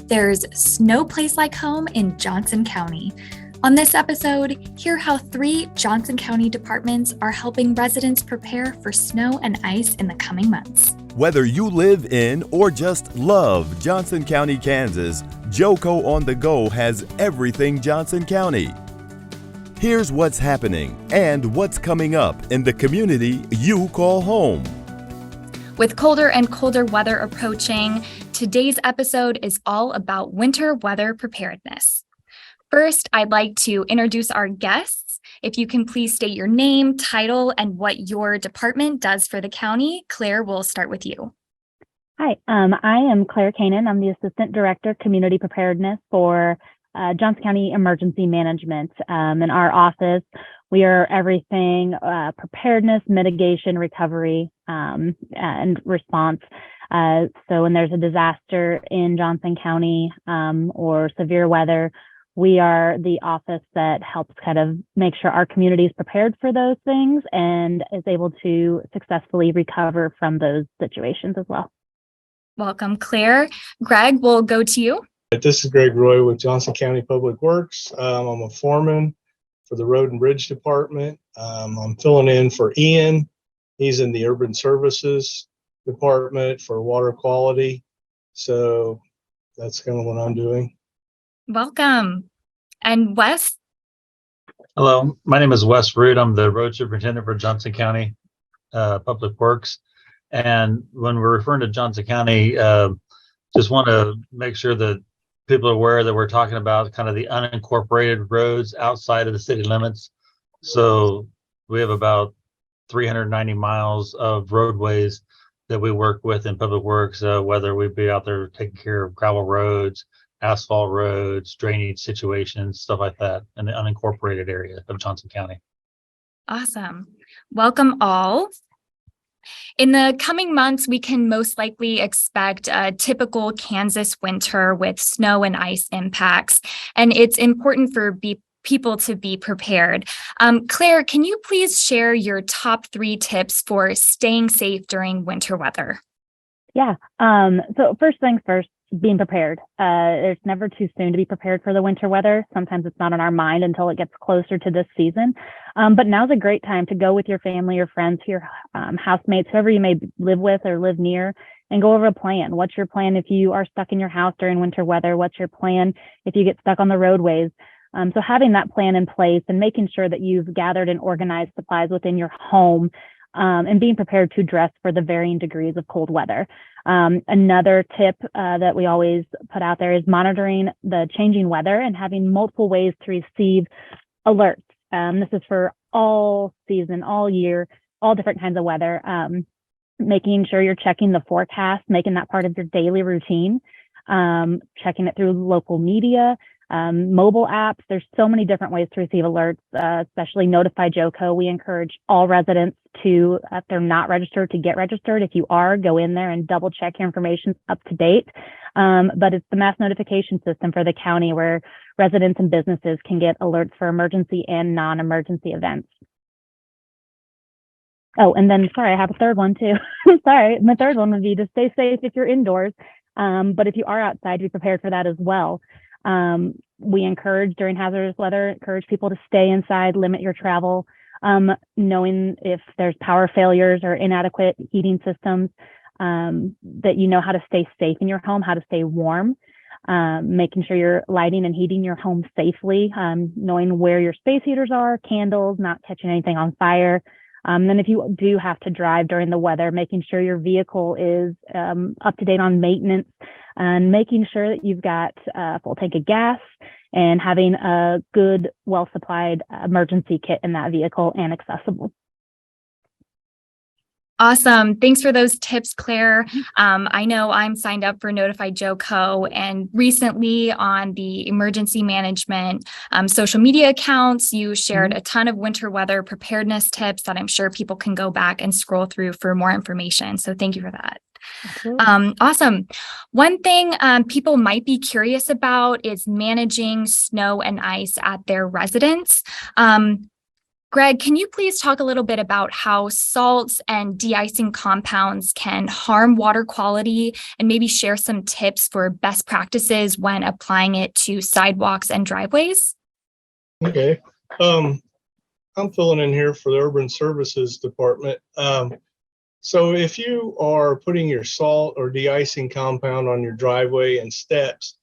There's no place like home in Johnson County. On this episode, hear how 3 Johnson County departments are helping residents prepare for snow and ice in the coming months. Whether you live in or just love Johnson County, Kansas, JoCo on the Go has everything Johnson County. Here's what's happening and what's coming up in the community you call home. With colder and colder weather approaching, today's episode is all about winter weather preparedness. First, I'd like to introduce our guests. If you can please state your name, title, and what your department does for the county. Claire, we'll start with you. Hi, I am Claire Kanan. I'm the Assistant Director of Community Preparedness for Johnson County Emergency Management. In our office, we are everything preparedness, mitigation, recovery, and response. So when there's a disaster in Johnson County or severe weather, we are the office that helps kind of make sure our community is prepared for those things and is able to successfully recover from those situations as well. Welcome, Claire. Greg, we'll go to you. This is Greg Roy with Johnson County Public Works. I'm a foreman for the Road and Bridge Department. I'm filling in for Ian. He's in the Urban Services Department for water quality. So that's kind of what I'm doing. Welcome. And Wes? Hello, my name is Wes Root. I'm the Road Superintendent for Johnson County Public Works. And when we're referring to Johnson County, just want to make sure that people are aware that we're talking about kind of the unincorporated roads outside of the city limits. So we have about 390 miles of roadways that we work with in Public Works, whether we be out there taking care of gravel roads, asphalt roads, drainage situations, stuff like that in the unincorporated area of Johnson County. Awesome. Welcome all. In the coming months, we can most likely expect a typical Kansas winter with snow and ice impacts, and it's important for people to be prepared. Claire, can you please share your top 3 tips for staying safe during winter weather? Yeah. So first things first, being prepared. It's never too soon to be prepared for the winter weather. Sometimes it's not on our mind until it gets closer to this season. But now's a great time to go with your family or friends, your housemates, whoever you may live with or live near, and go over a plan. What's your plan if you are stuck in your house during winter weather? What's your plan if you get stuck on the roadways? So having that plan in place and making sure that you've gathered and organized supplies within your home and being prepared to dress for the varying degrees of cold weather. Another tip that we always put out there is monitoring the changing weather and having multiple ways to receive alerts. This is for all season, all year, all different kinds of weather. Making sure you're checking the forecast, making that part of your daily routine, checking it through local media, mobile apps. There's so many different ways to receive alerts, especially Notify JoCo. We encourage all residents to, if they're not registered, to get registered. If you are, go in there and double check your information up to date. But it's the mass notification system for the county where residents and businesses can get alerts for emergency and non-emergency events. Oh, and then, sorry, I have a third one too. Sorry, my third one would be to stay safe if you're indoors. But if you are outside, be prepared for that as well. We encourage during hazardous weather, encourage people to stay inside, limit your travel, knowing if there's power failures or inadequate heating systems, that you know how to stay safe in your home, how to stay warm, making sure you're lighting and heating your home safely, knowing where your space heaters are, candles, not catching anything on fire. Then if you do have to drive during the weather, making sure your vehicle is up to date on maintenance and making sure that you've got a full tank of gas and having a good, well-supplied emergency kit in that vehicle and accessible. Awesome. Thanks for those tips, Claire. I know I'm signed up for Notify JoCo, and recently on the emergency management social media accounts, you shared a ton of winter weather preparedness tips that I'm sure people can go back and scroll through for more information. So thank you for that. Awesome. One thing people might be curious about is managing snow and ice at their residence. Greg, can you please talk a little bit about how salts and de-icing compounds can harm water quality and maybe share some tips for best practices when applying it to sidewalks and driveways? Okay. I'm filling in here for the Urban Services Department. So if you are putting your salt or de-icing compound on your driveway and steps,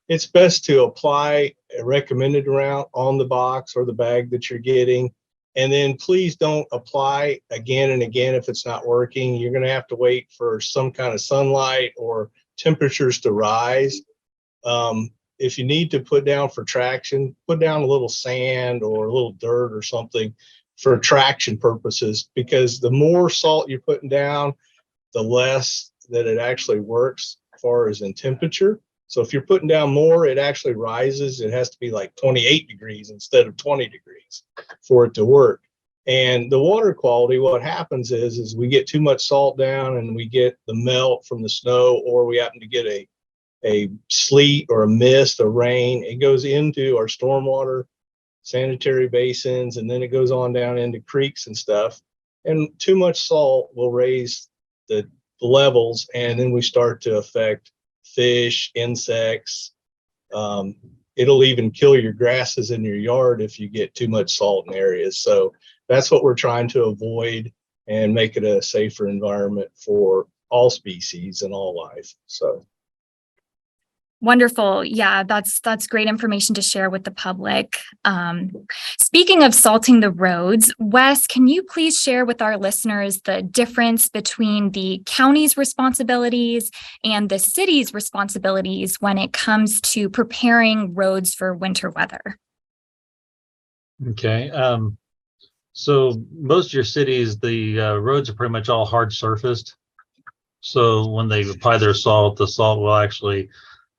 it's best to apply a recommended amount on the box or the bag that you're getting. And then please don't apply again and again if it's not working. You're going to have to wait for some kind of sunlight or temperatures to rise. If you need to put down for traction, put down a little sand or a little dirt or something for traction purposes, because the more salt you're putting down, the less that it actually works as far as in temperature. So if you're putting down more, it actually rises. It has to be like 28 degrees instead of 20 degrees for it to work. And the water quality, what happens is we get too much salt down and we get the melt from the snow, or we happen to get a sleet or a mist or rain. It goes into our stormwater sanitary basins, and then it goes on down into creeks and stuff. And too much salt will raise the levels, and then we start to affect fish, insects. It'll even kill your grasses in your yard if you get too much salt in areas. So that's what we're trying to avoid and make it a safer environment for all species and all life. So. Wonderful. Yeah, that's great information to share with the public. Speaking of salting the roads, Wes, can you please share with our listeners the difference between the county's responsibilities and the city's responsibilities when it comes to preparing roads for winter weather? Okay. So most of your cities, the roads are pretty much all hard surfaced. So when they apply their salt, the salt will actually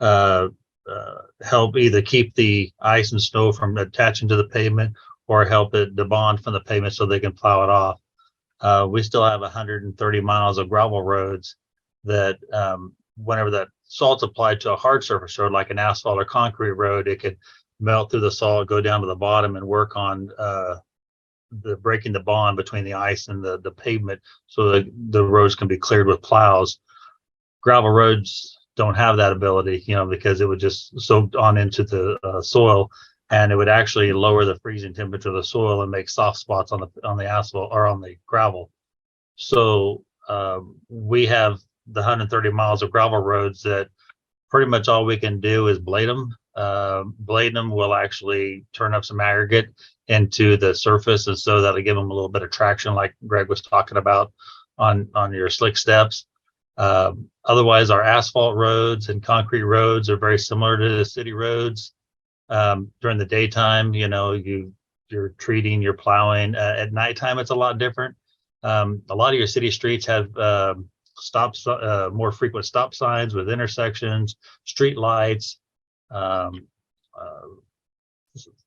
help either keep the ice and snow from attaching to the pavement, or help it debond from the pavement so they can plow it off. We still have 130 miles of gravel roads that whenever that salt's applied to a hard surface road, like an asphalt or concrete road, it could melt through the salt, go down to the bottom, and work on the breaking the bond between the ice and the pavement, so that the roads can be cleared with plows. Gravel roads don't have that ability, because it would just soak on into the soil, and it would actually lower the freezing temperature of the soil and make soft spots on the asphalt or on the gravel. So we have the 130 miles of gravel roads that pretty much all we can do is blade them. Blading them will actually turn up some aggregate into the surface, and so that'll give them a little bit of traction, like Greg was talking about on your slick steps. Otherwise, our asphalt roads and concrete roads are very similar to the city roads. During the daytime, you're treating, you're plowing. At nighttime, it's a lot different. A lot of your city streets have stops, more frequent stop signs with intersections, street lights,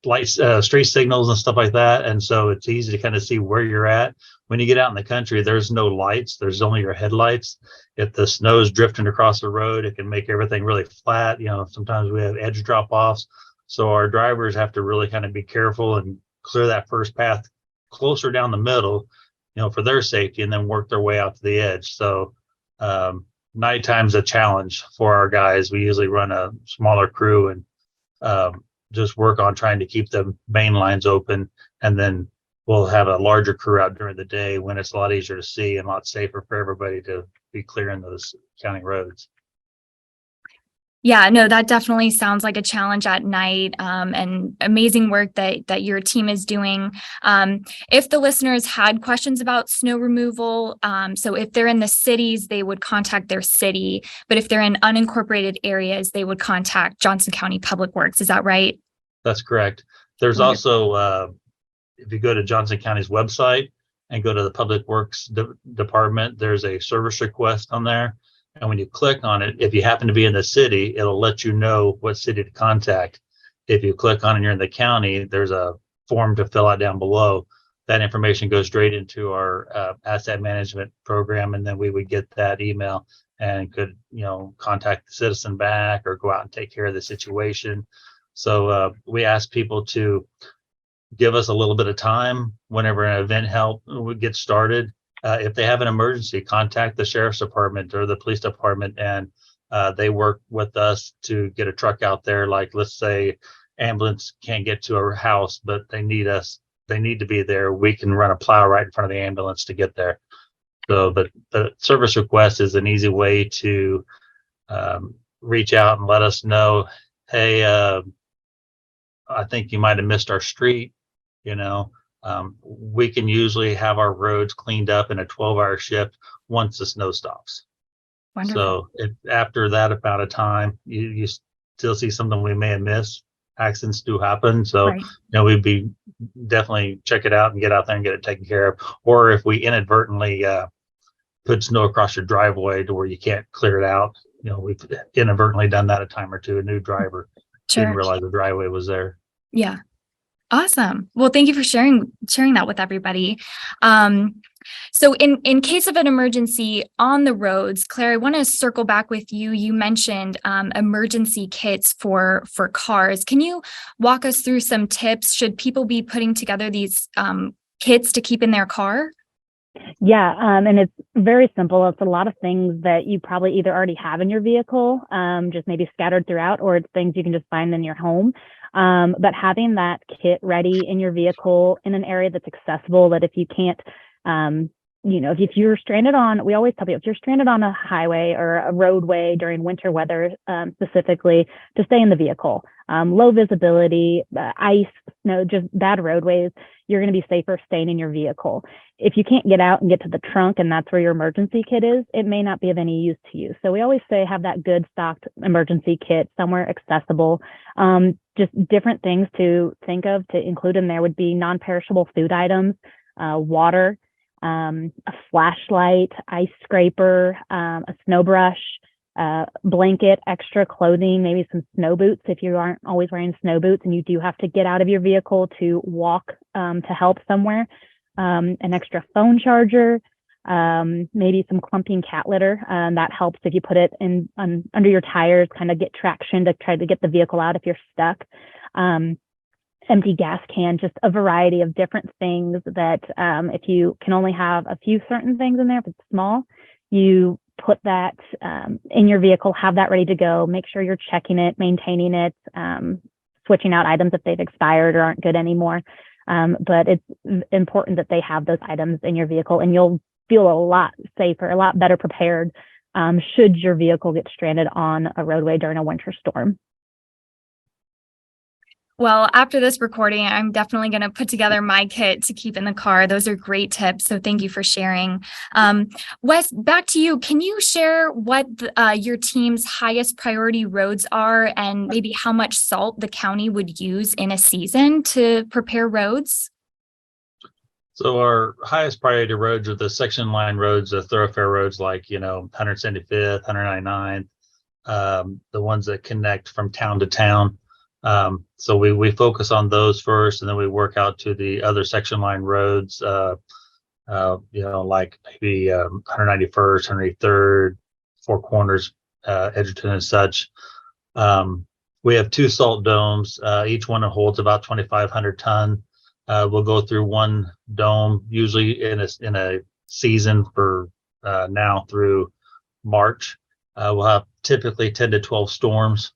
lights, street signals and stuff like that. And so it's easy to kind of see where you're at. When you get out in the country, there's no lights, there's only your headlights. If the snow's drifting across the road, it can make everything really flat. Sometimes we have edge drop offs. So our drivers have to really kind of be careful and clear that first path closer down the middle, for their safety, and then work their way out to the edge. So nighttime's a challenge for our guys. We usually run a smaller crew and just work on trying to keep the main lines open, and then we'll have a larger crew out during the day when it's a lot easier to see and a lot safer for everybody to be clearing those county roads. Yeah, no, that definitely sounds like a challenge at night, and amazing work that your team is doing. If the listeners had questions about snow removal, so if they're in the cities, they would contact their city, but if they're in unincorporated areas, they would contact Johnson County Public Works. Is that right? That's correct. There's also, if you go to Johnson County's website and go to the Public Works Department, there's a service request on there. And when you click on it, if you happen to be in the city, it'll let you know what city to contact. If you click on it and you're in the county, there's a form to fill out down below. That information goes straight into our asset management program, and then we would get that email and could, contact the citizen back or go out and take care of the situation. So we ask people to give us a little bit of time whenever an event help would get started. If they have an emergency, contact the sheriff's department or the police department, and they work with us to get a truck out there. Like, let's say ambulance can't get to our house, but they need us. They need to be there. We can run a plow right in front of the ambulance to get there. So the service request is an easy way to reach out and let us know, hey, I think you might have missed our street. We can usually have our roads cleaned up in a 12-hour shift once the snow stops. Wonderful. So after that amount of time, you still see something we may have missed. Accidents do happen. So, Right. We'd be definitely check it out and get out there and get it taken care of. Or if we inadvertently put snow across your driveway to where you can't clear it out, we've inadvertently done that a time or two. A new driver didn't Sure. realize the driveway was there. Yeah. Awesome. Well, thank you for sharing that with everybody. So in case of an emergency on the roads, Claire, I want to circle back with you. You mentioned emergency kits for cars. Can you walk us through some tips? Should people be putting together these kits to keep in their car? Yeah, and it's very simple. It's a lot of things that you probably either already have in your vehicle, just maybe scattered throughout, or it's things you can just find in your home. But having that kit ready in your vehicle in an area that's accessible, that if you can't, if you're stranded on, we always tell people, if you're stranded on a highway or a roadway during winter weather, specifically, to stay in the vehicle. Low visibility, ice, snow, just bad roadways, you're going to be safer staying in your vehicle. If you can't get out and get to the trunk and that's where your emergency kit is, it may not be of any use to you. So we always say have that good stocked emergency kit somewhere accessible. Just different things to think of to include in there would be non-perishable food items, water, a flashlight, ice scraper, a snow brush, blanket, extra clothing, maybe some snow boots if you aren't always wearing snow boots and you do have to get out of your vehicle to walk to help somewhere, an extra phone charger, maybe some clumping cat litter that helps if you put it in under your tires, kind of get traction to try to get the vehicle out if you're stuck. Empty gas can, just a variety of different things that if you can only have a few certain things in there, if it's small, you put that in your vehicle, have that ready to go, make sure you're checking it, maintaining it, switching out items if they've expired or aren't good anymore. But it's important that they have those items in your vehicle, and you'll feel a lot safer, a lot better prepared should your vehicle get stranded on a roadway during a winter storm. Well, after this recording, I'm definitely going to put together my kit to keep in the car. Those are great tips. So thank you for sharing. Wes, back to you. Can you share what your team's highest priority roads are and maybe how much salt the county would use in a season to prepare roads? So our highest priority roads are the section line roads, the thoroughfare roads like, 175th, 199th, the ones that connect from town to town. So we focus on those first, and then we work out to the other section line roads, like maybe 191st, 183rd, Four Corners, Edgerton and such. We have 2 salt domes. Each one holds about 2,500 ton. We'll go through one dome usually in a season for now through March. We'll have typically 10 to 12 storms.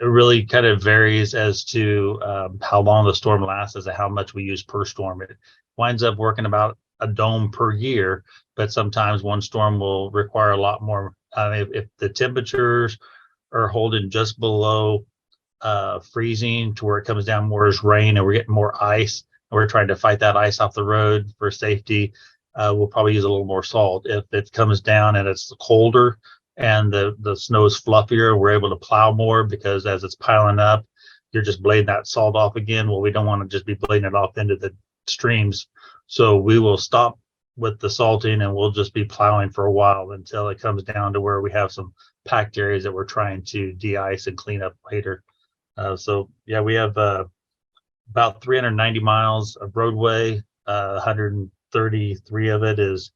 It really kind of varies as to how long the storm lasts as to how much we use per storm. It winds up working about a dome per year, but sometimes one storm will require a lot more. If the temperatures are holding just below freezing to where it comes down more as rain and we're getting more ice and we're trying to fight that ice off the road for safety, we'll probably use a little more salt. If it comes down and it's colder and the snow is fluffier, we're able to plow more because as it's piling up, you're just blading that salt off again. Well, we don't want to just be blading it off into the streams. So we will stop with the salting and we'll just be plowing for a while until it comes down to where we have some packed areas that we're trying to de-ice and clean up later. We have about 390 miles of roadway, 133 of it is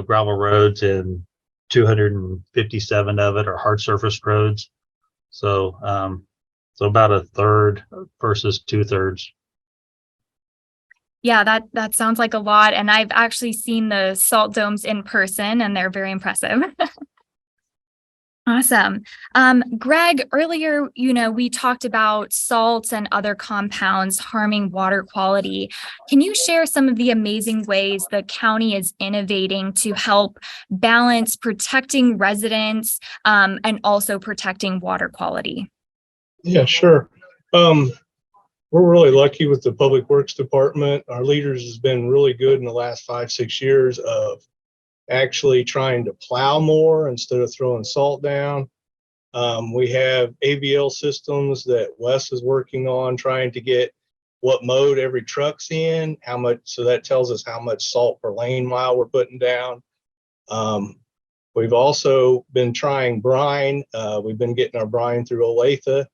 gravel roads and 257 of it are hard surface roads. So So about a third versus 2/3. Yeah, that sounds like a lot. And I've actually seen the salt domes in person, and they're very impressive. Awesome. Greg, earlier, we talked about salts and other compounds harming water quality. Can you share some of the amazing ways the county is innovating to help balance protecting residents, and also protecting water quality? Yeah, sure. We're really lucky with the Public Works Department. Our leaders has been really good in the last 5-6 years of actually trying to plow more instead of throwing salt down. We have AVL systems that Wes is working on, trying to get what mode every truck's in, how much, so that tells us how much salt per lane mile we're putting down. We've also been trying brine. We've been getting our brine through Olathe.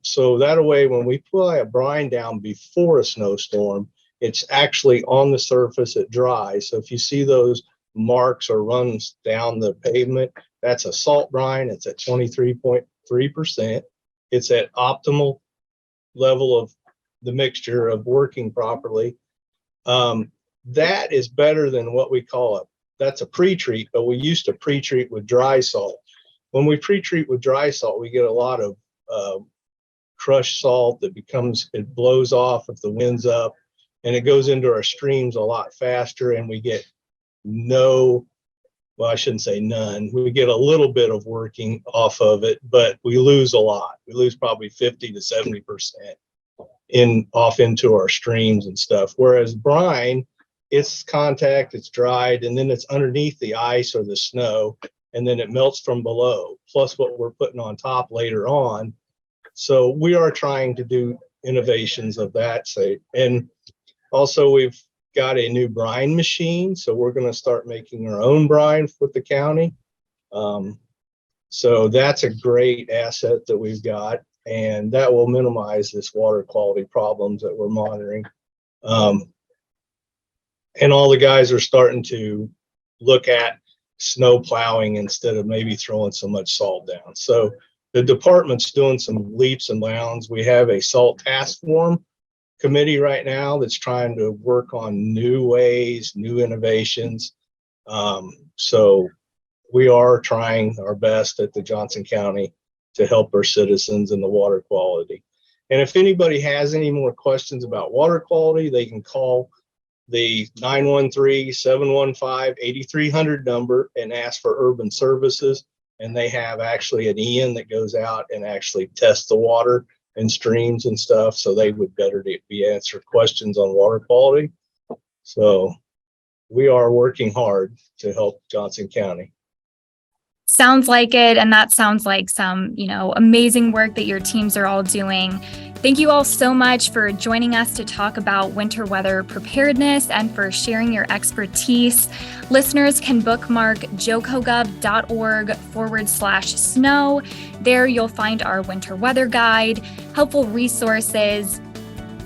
So that way, when we put a brine down before a snowstorm, it's actually on the surface, it dries. So if you see those marks or runs down the pavement, that's a salt brine. It's at 23.3%. It's at optimal level of the mixture of working properly. That is better than what we call that's a pre-treat, but we used to pre-treat with dry salt. When we pre-treat with dry salt, we get a lot of crushed salt that it blows off if the wind's up, and it goes into our streams a lot faster, and we get I shouldn't say none. We get a little bit of working off of it, but we lose a lot. We lose probably 50 to 70% off into our streams and stuff. Whereas brine, it's contact, it's dried, and then it's underneath the ice or the snow, and then it melts from below, plus what we're putting on top later on. So we are trying to do innovations of that state. And also we've got a new brine machine. So we're going to start making our own brine with the county. So that's a great asset that we've got, and that will minimize this water quality problems that we're monitoring. And all the guys are starting to look at snow plowing instead of maybe throwing so much salt down. So the department's doing some leaps and bounds. We have a salt task force committee right now that's trying to work on new ways, new innovations. So we are trying our best at the Johnson County to help our citizens in the water quality. And if anybody has any more questions about water quality, they can call the 913-715-8300 number and ask for urban services. And they have actually an Ian that goes out and actually tests the water and streams and stuff. So they would better be answer questions on water quality. So we are working hard to help Johnson County. Sounds like it. And that sounds like some, amazing work that your teams are all doing. Thank you all so much for joining us to talk about winter weather preparedness and for sharing your expertise. Listeners can bookmark jocogov.org/snow. There you'll find our winter weather guide, helpful resources,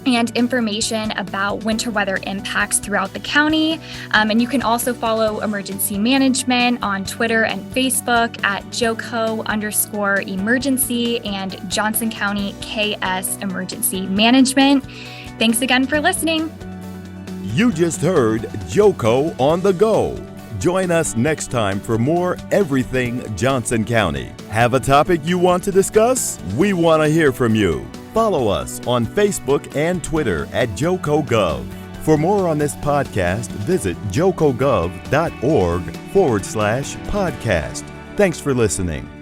and information about winter weather impacts throughout the county. And you can also follow emergency management on Twitter and Facebook at JoCo_emergency and Johnson County KS Emergency Management. Thanks again for listening. You just heard JoCo on the go. Join us next time for more Everything Johnson County. Have a topic you want to discuss? We want to hear from you. Follow us on Facebook and Twitter at JoCoGov. For more on this podcast, visit jocogov.org/podcast. Thanks for listening.